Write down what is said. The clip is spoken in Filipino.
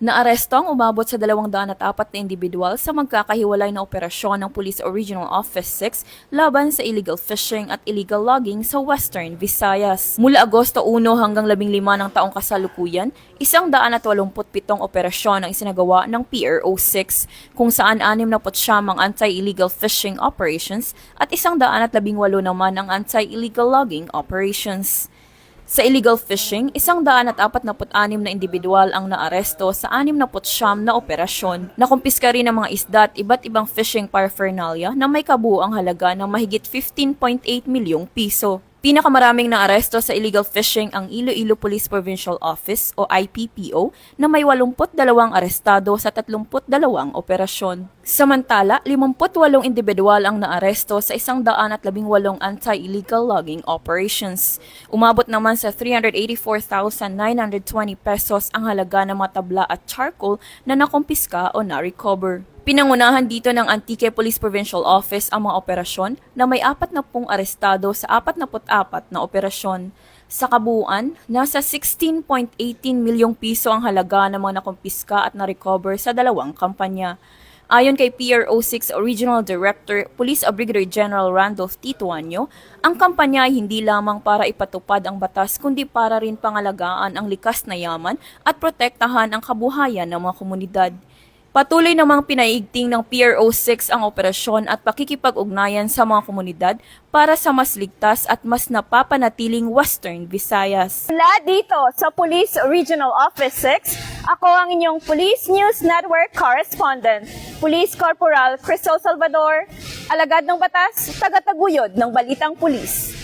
Naaresto ang umabot sa 204 na individual sa magkakahiwalay na operasyon ng Police Regional Office 6 laban sa illegal fishing at illegal logging sa Western Visayas. Mula Agosto 1 hanggang 15 ng taong kasalukuyan, 187 operasyon ang isinagawa ng PRO 6, kung saan 69 ang anti-illegal fishing operations at 118 naman ang anti-illegal logging operations. Sa illegal fishing, 146 na individual ang naaresto sa 69 na operasyon. Nakumpiska rin ang mga isda at iba't ibang fishing paraphernalia na may kabuuang halaga ng mahigit 15.8 milyong piso. Pinakamaraming naaresto sa illegal fishing ang Iloilo Police Provincial Office o IPPO na may 82 arestado sa 32 operasyon. Samantala, 58 individual ang naaresto sa 118 anti-illegal logging operations. Umabot naman sa 384,920 pesos ang halaga ng mga tabla at charcoal na nakumpiska o na-recover. Pinangunahan dito ng Antique Police Provincial Office ang mga operasyon na may 40 arestado sa 44 na operasyon. Sa kabuuan, nasa 16.18 milyong piso ang halaga ng mga nakumpiska at na-recover sa dalawang kampanya. Ayon kay PRO6 Regional Director, Police Brigadier General Randolph Tituanyo, ang kampanya ay hindi lamang para ipatupad ang batas kundi para rin pangalagaan ang likas na yaman at protektahan ang kabuhayan ng mga komunidad. Patuloy namang pinaigting ng PRO6 ang operasyon at pakikipag-ugnayan sa mga komunidad para sa mas ligtas at mas napapanatiling Western Visayas. Mula dito sa Police Regional Office 6, ako ang inyong Police News Network Correspondent, Police Corporal Crystal Salvador, alagad ng batas, tagataguyod ng Balitang Pulis.